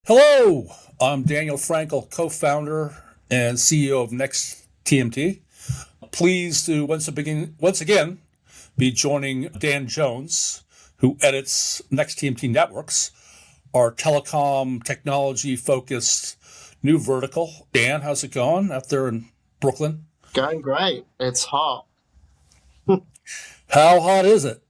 Hello, I'm Daniel Frankel, co-founder and CEO of Next TMT. Pleased to once again be joining Dan Jones, who edits Next TMT Networks, our telecom technology-focused new vertical. Dan, how's it going out there in Brooklyn? Going great. It's hot. How hot is it?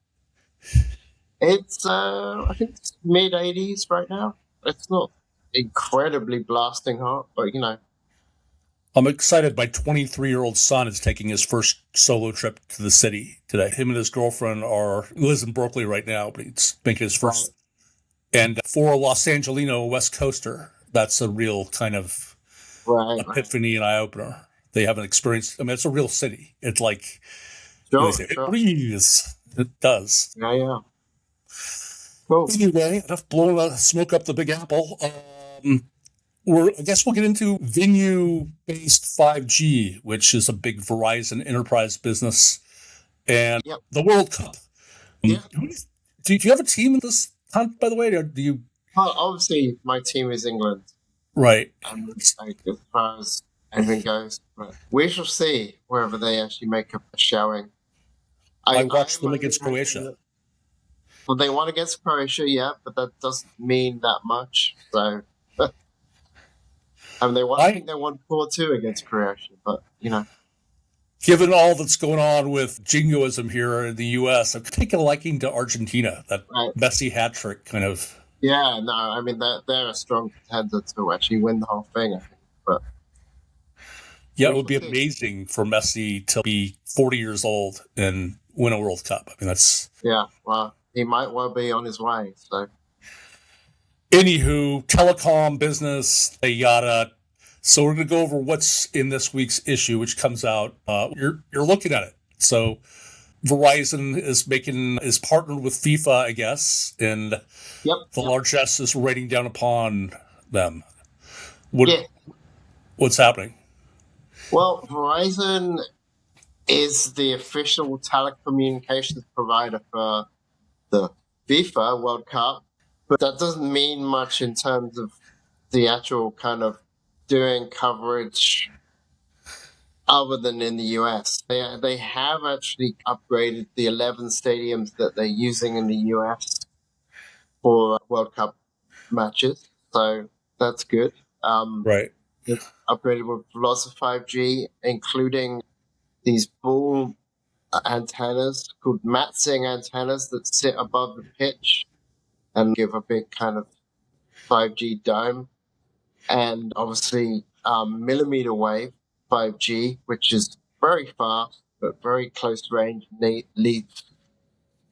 It's I think it's mid 80s right now. It's not incredibly blasting hot, but I'm excited. My 23-year-old son is taking his first solo trip to the city today. Him and his girlfriend lives in Berkeley right now, but he's making his first. And for a Los Angelino West Coaster, that's a real kind of epiphany and eye opener. They haven't experienced. I mean, it's a real city. It's like it breathes. It does. Yeah. Cool. Anyway, enough blowing smoke up the Big Apple. I guess we'll get into venue-based 5G, which is a big Verizon enterprise business, and the World Cup. Yeah. Do you have a team in this hunt, by the way? Or do you? Well, obviously, my team is England. Right. As far as anything goes, but we shall see wherever they actually make a showing. I watched them against Croatia. Well, they won against Croatia, yeah, but that doesn't mean that much. So, I think they won 4-2 against Croatia, but Given all that's going on with jingoism here in the U.S., I've taken a liking to Argentina. That Messi hat trick kind of. Yeah, no, I mean they're a strong contender to actually win the whole thing, I think. But yeah, it would be amazing for Messi to be 40 years old and win a World Cup. I mean, that's well, he might well be on his way. So, anywho, telecom business, yada. So we're going to go over what's in this week's issue, which comes out. You're looking at it. So Verizon is partnered with FIFA, I guess, and the largesse is raining down upon them. What's happening? Well, Verizon is the official telecommunications provider for the FIFA World Cup, but that doesn't mean much in terms of the actual kind of doing coverage other than in the US. They have actually upgraded the 11 stadiums that they're using in the US for World Cup matches, so that's good. Right. It's upgraded with lots of 5G, including these ball antennas called matsing antennas that sit above the pitch and give a big kind of 5G dome. And obviously millimeter wave 5G, which is very fast but very close range, leads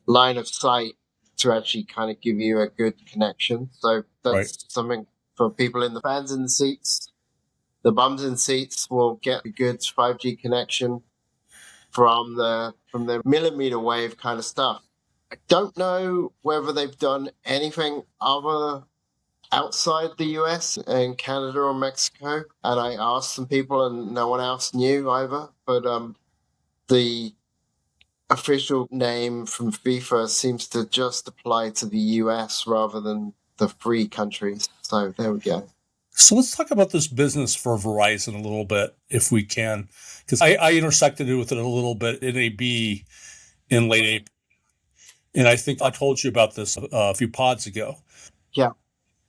line of sight to actually kind of give you a good connection. So that's something for people in the fans in the seats. The bums in seats will get a good 5G connection from the millimeter wave kind of stuff. I don't know whether they've done anything other outside the US in Canada or Mexico, and I asked some people and no one else knew either, but the official name from FIFA seems to just apply to the US rather than the free countries. So there we go. So let's talk about this business for Verizon a little bit, if we can, because I intersected with it a little bit in AB in late April. And I think I told you about this a few pods ago. Yeah.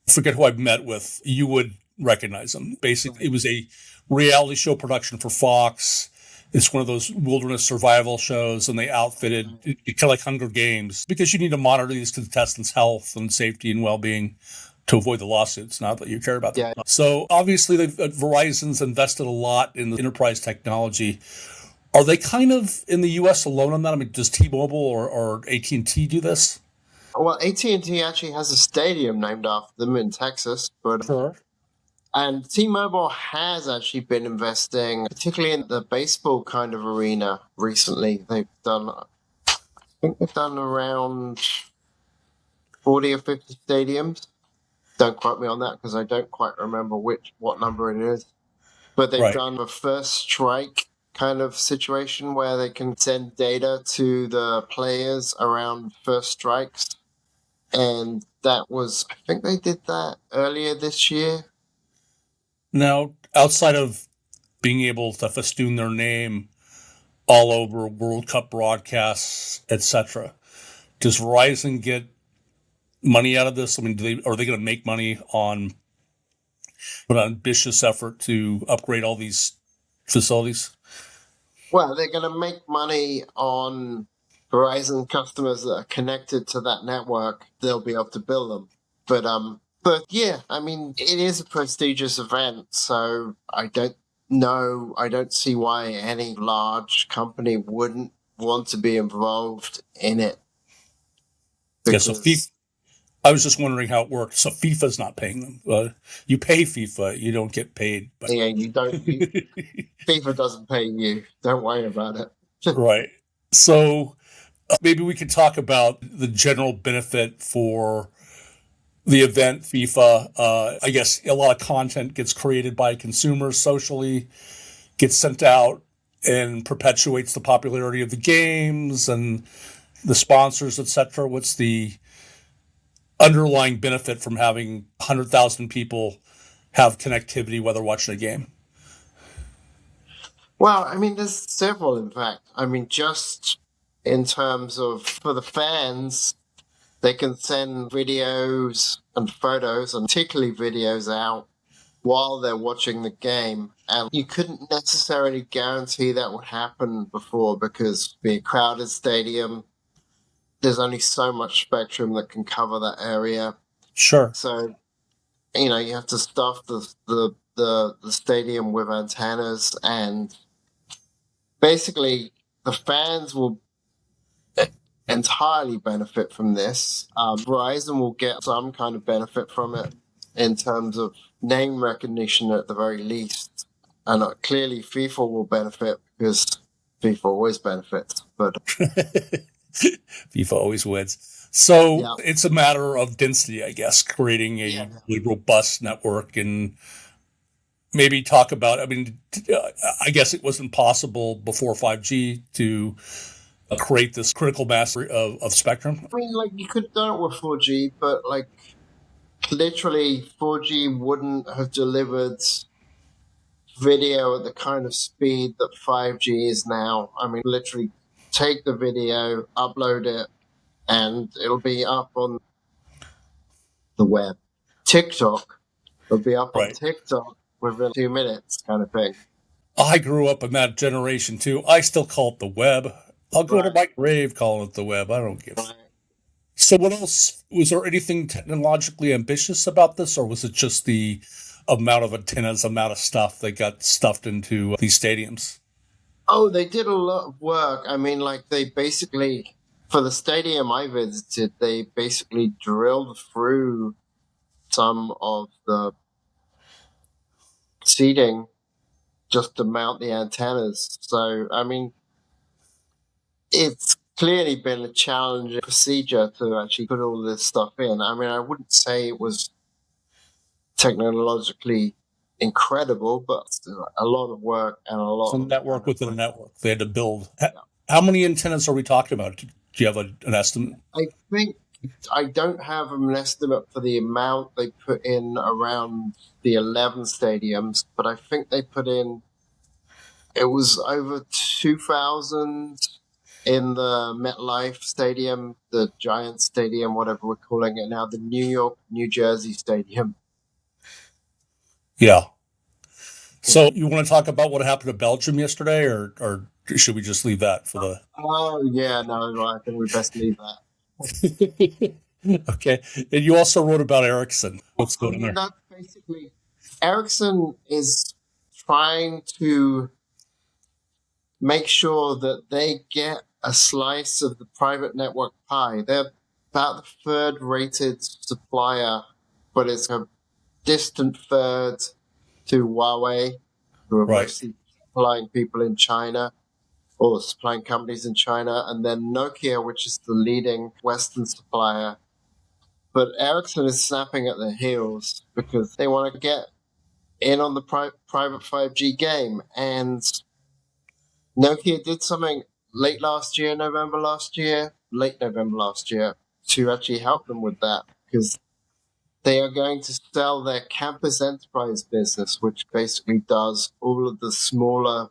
I forget who I met with. You would recognize him. Basically, it was a reality show production for Fox. It's one of those wilderness survival shows, and they outfitted it kind of like Hunger Games, because you need to monitor these contestants' health and safety and well-being to avoid the lawsuits, not that you care about them. So obviously, Verizon's invested a lot in the enterprise technology. Are they kind of in the U.S. alone on that? I mean, does T-Mobile or AT&T do this? Well, AT&T actually has a stadium named after them in Texas, but and T-Mobile has actually been investing, particularly in the baseball kind of arena recently. I think they've done around 40 or 50 stadiums. Don't quote me on that because I don't quite remember what number it is. But they've done a first strike kind of situation where they can send data to the players around first strikes And that was, I think they did that earlier this year. Now, outside of being able to festoon their name all over World Cup broadcasts, etc., does Verizon get money out of this? I mean, are they going to make money on an ambitious effort to upgrade all these facilities? Well, they're going to make money on Verizon customers that are connected to that network. They'll be able to bill them. But yeah, I mean, it is a prestigious event, so I don't see why any large company wouldn't want to be involved in it. Yeah, so I was just wondering how it works. So FIFA's not paying them. You pay FIFA, you don't get paid. But... Yeah, FIFA doesn't pay you. Don't worry about it. Right. So maybe we could talk about the general benefit for the event FIFA. I guess a lot of content gets created by consumers socially, gets sent out, and perpetuates the popularity of the games and the sponsors, etc. What's the underlying benefit from having 100,000 people have connectivity while they're watching a game? Well, I mean, there's several, in fact. I mean, just in terms of, for the fans, they can send videos and photos, and particularly videos, out while they're watching the game. And you couldn't necessarily guarantee that would happen before, because being a crowded stadium, there's only so much spectrum that can cover that area. Sure. So, you know, you have to stuff the stadium with antennas, and basically the fans will entirely benefit from this. Verizon will get some kind of benefit from it in terms of name recognition at the very least. And clearly FIFA will benefit because FIFA always benefits. But FIFA always wins. So yeah, it's a matter of density, I guess, creating a really robust network, and maybe talk about, I mean, I guess it wasn't possible before 5G to create this critical mass of spectrum. I mean, like, you could have done it with 4G, but like literally 4G wouldn't have delivered video at the kind of speed that 5G is now. I mean, literally take the video, upload it, and it'll be up on the web. TikTok will be up on TikTok within 2 minutes, kind of thing. I grew up in that generation too. I still call it the web. I'll go to my grave calling it the web. I don't give. So what else? Was there anything technologically ambitious about this, or was it just the amount of antennas, amount of stuff that got stuffed into these stadiums? Oh, they did a lot of work. I mean, like, they basically, for the stadium I visited, they basically drilled through some of the seating just to mount the antennas. So, I mean, it's clearly been a challenging procedure to actually put all this stuff in. I mean, I wouldn't say it was technologically incredible, but a lot of work and a lot of network within a network they had to build. How many antennas are we talking about? Do you have an estimate? I think I don't have an estimate for the amount they put in around the 11 stadiums, but I think they put in, it was over 2,000 in the MetLife Stadium, the Giant Stadium, whatever we're calling it now, the New York, New Jersey Stadium. Yeah. So you want to talk about what happened to Belgium yesterday, or should we just leave that for the... Oh, yeah, no, I think we best leave that. Okay. And you also wrote about Ericsson. What's going on there? That's basically, Ericsson is trying to make sure that they get a slice of the private network pie. They're about the third rated supplier, but it's a distant third to Huawei, who are mostly supplying people in China, or supplying companies in China, and then Nokia, which is the leading Western supplier. But Ericsson is snapping at their heels because they want to get in on the private 5G game. And Nokia did something late November last year, to actually help them with that, because they are going to sell their campus enterprise business, which basically does all of the smaller,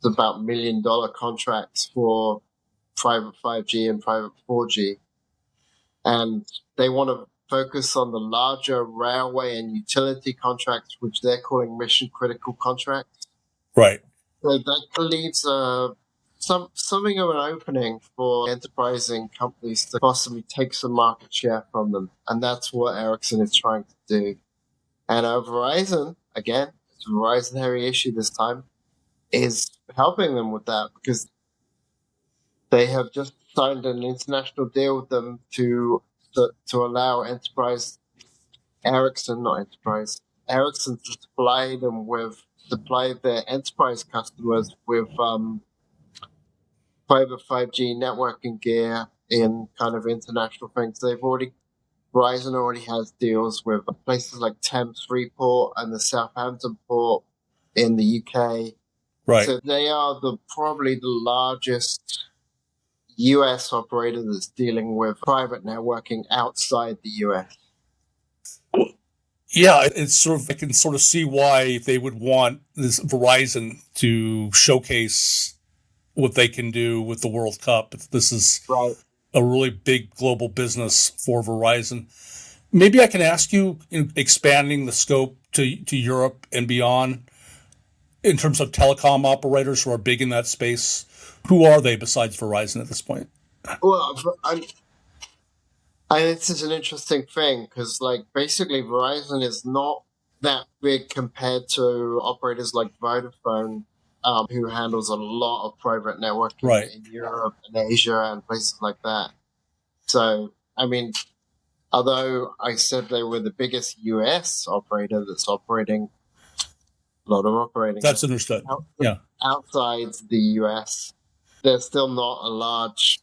about $1 million contracts for private 5G and private 4G. And they want to focus on the larger railway and utility contracts, which they're calling mission critical contracts. Right. So that leaves something of an opening for enterprising companies to possibly take some market share from them. And that's what Ericsson is trying to do. And Verizon, again, it's a Verizon heavy issue this time, is helping them with that, because they have just signed an international deal with them to allow Ericsson to supply their enterprise customers with private 5G networking gear in kind of international things. Verizon already has deals with places like Thames Freeport and the Southampton port in the UK. Right. So they are probably the largest US operator that's dealing with private networking outside the US. Yeah, it's sort of, I can sort of see why they would want this Verizon to showcase what they can do with the World Cup. If this is right. a really big global business for Verizon. Maybe I can ask you, expanding the scope to Europe and beyond, in terms of telecom operators who are big in that space, who are they besides Verizon at this point? Well, this is an interesting thing, because basically Verizon is not that big compared to operators like Vodafone, who handles a lot of private networking in Europe and Asia and places like that. So, I mean, although I said they were the biggest US operator that's operating a lot of operating. That's understood. Outside the US, they're still not a large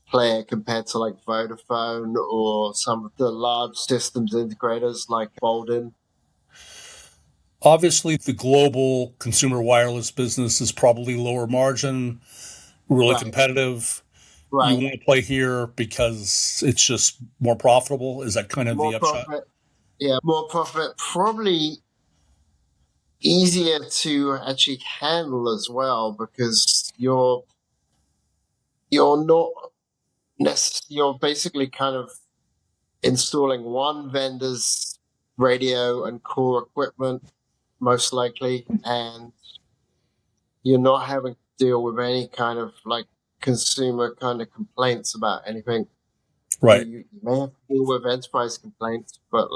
player compared to Vodafone or some of the large systems integrators like Bolden. Obviously, the global consumer wireless business is probably lower margin, really competitive. Right. You want to play here because it's just more profitable? Is that kind of the upshot? Profit. Yeah, more profit. Probably easier to actually handle as well, because you're basically kind of installing one vendor's radio and core equipment, most likely, and you're not having to deal with any kind of consumer kind of complaints about anything. Right. You may have to deal with enterprise complaints, but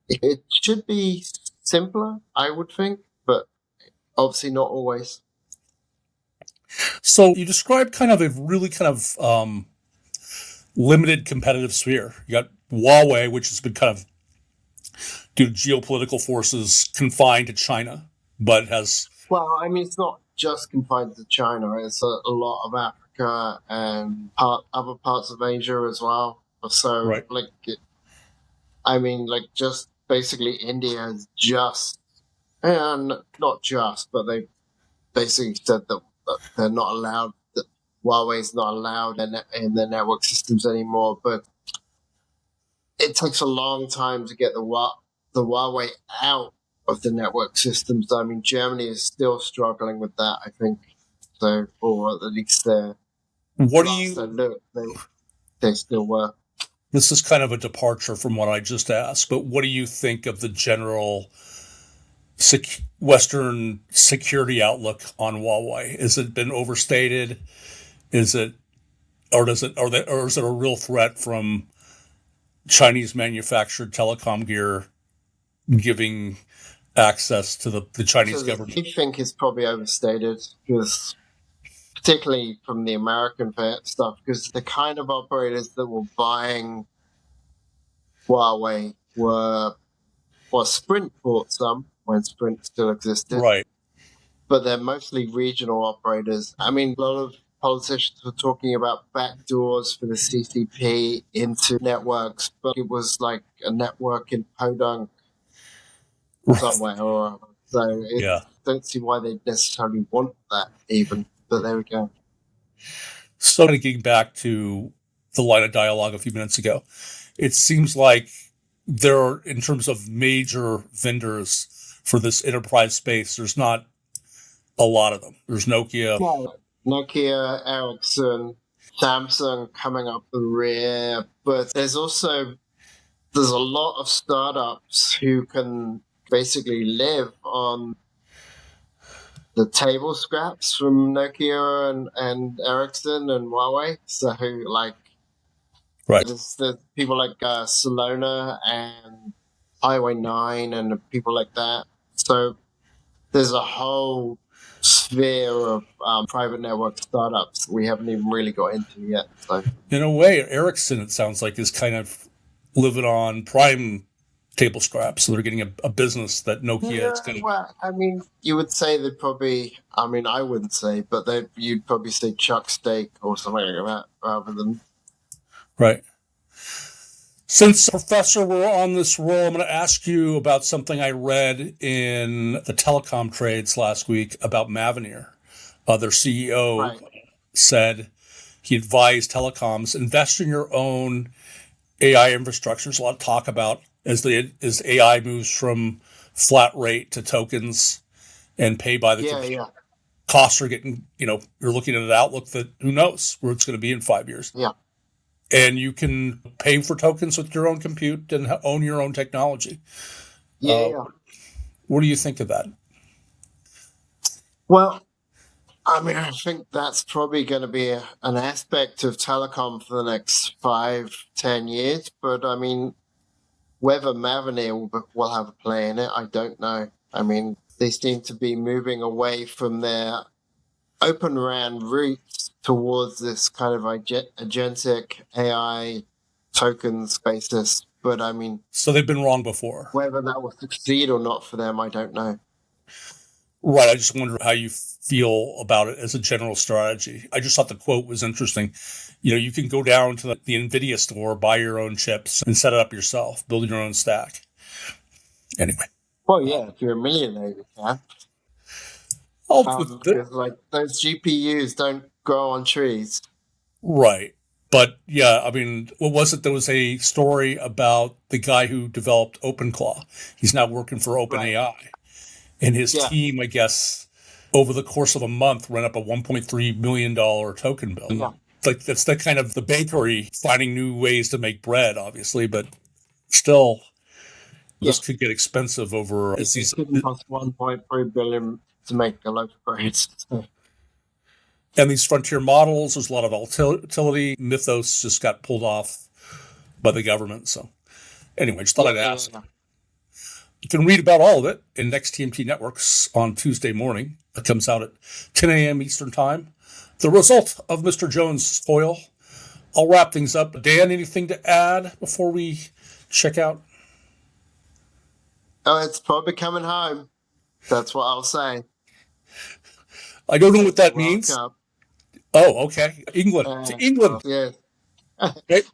it should be simpler, I would think, but obviously not always. So you described kind of a really kind of limited competitive sphere. You got Huawei, which has been kind of, due to geopolitical forces, confined to China, but has... Well, I mean, it's not just confined to China. It's a lot of Africa and other parts of Asia as well. So, just basically India is just, and not just, but they basically said that they're not allowed, that Huawei's not allowed in their network systems anymore. But it takes a long time to get the Huawei out of the network systems. I mean, Germany is still struggling with that, I think. So, or at least they still were. This is kind of a departure from what I just asked, but what do you think of the general Western security outlook on Huawei? Has it been overstated? Is it a real threat from Chinese manufactured telecom gear giving access to the Chinese government? I think it's probably overstated, because particularly from the American stuff, because the kind of operators that were buying Huawei were Sprint bought some when Sprint still existed. Right. But they're mostly regional operators. I mean, a lot of politicians were talking about backdoors for the CCP into networks, but it was like a network in Podunk somewhere. So I don't see why they necessarily want that even, but there we go. So kind of getting back to the line of dialogue a few minutes ago, it seems like there are, in terms of major vendors for this enterprise space, there's not a lot of them. There's Nokia. Nokia, Ericsson, Samsung coming up the rear, but there's a lot of startups who can basically live on the table scraps from Nokia and Ericsson and Huawei. So like, Right. there's people like Solona and Highway 9 and people like that. So there's a whole sphere of private network startups we haven't even really got into yet. So in a way, Ericsson, it sounds like, is kind of living on prime table scraps. So they're getting a business that Nokia is going to. Well, I mean, you would say they'd probably, I mean, I wouldn't say, but you'd probably say chuck steak or something like that rather than. Right. Since, Professor, we're on this roll, I'm going to ask you about something I read in the Telecom trades last week about Mavenir. Their CEO said he advised telecoms, invest in your own AI infrastructure. There's a lot of talk about as AI moves from flat rate to tokens and pay by the computer. Yeah. Costs are getting, you're looking at an outlook that who knows where it's going to be in 5 years. Yeah. And you can pay for tokens with your own compute and own your own technology. Yeah. What do you think of that? Well, I mean, I think that's probably going to be an aspect of telecom for the next 5-10 years. But I mean, whether Mavenir will have a play in it, I don't know. I mean, they seem to be moving away from their Open RAN roots towards this kind of agentic AI tokens basis. But I mean, so they've been wrong before. Whether that will succeed or not for them, I don't know. Right. I just wonder how you feel about it as a general strategy. I just thought the quote was interesting. You can go down to the NVIDIA store, buy your own chips, and set it up yourself, build your own stack. Anyway. Well, yeah, if you're a millionaire, you can. Like those GPUs don't grow on trees. Right. But yeah, I mean, what was it? There was a story about the guy who developed OpenClaw. He's now working for OpenAI. Right. And his team, I guess, over the course of a month, ran up a $1.3 million token bill. Yeah. Like that's the kind of the bakery finding new ways to make bread, obviously, but still, this could get expensive over. It couldn't cost $1.3 billion to make a loaf of bread. And these frontier models, there's a lot of volatility. Mythos just got pulled off by the government. So anyway, just thought I'd ask. You can read about all of it in Next TMT Networks on Tuesday morning. It comes out at 10 a.m. Eastern Time. The result of Mr. Jones' toil. I'll wrap things up. Dan, anything to add before we check out? Oh, it's probably coming home. That's what I'll say. I don't know what that means. Cup. Oh, okay. England. To England. Yeah.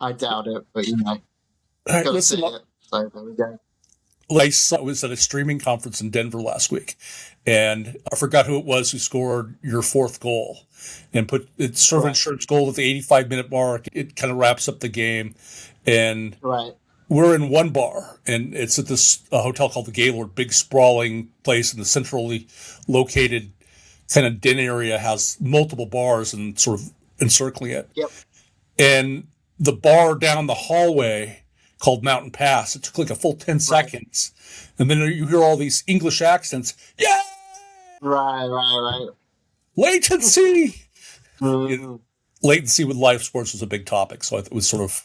I doubt it, but All right, listen up. So there we go. I was at a streaming conference in Denver last week, and I forgot who it was who scored your fourth goal and put its server insurance goal at the 85-minute mark. It kind of wraps up the game, and we're in one bar, and it's at this hotel called the Gaylord, big sprawling place in the centrally located kind of den area, has multiple bars and sort of encircling it. Yep. And the bar down the hallway called Mountain Pass, it took like a full 10 seconds. And then you hear all these English accents. Yeah! Right. Latency! Latency with live sports was a big topic, so it was sort of...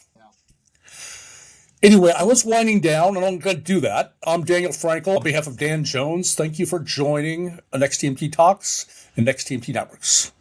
Anyway, I was winding down, and I'm going to do that. I'm Daniel Frankel on behalf of Dan Jones. Thank you for joining Next TMT Talks and Next TMT Networks.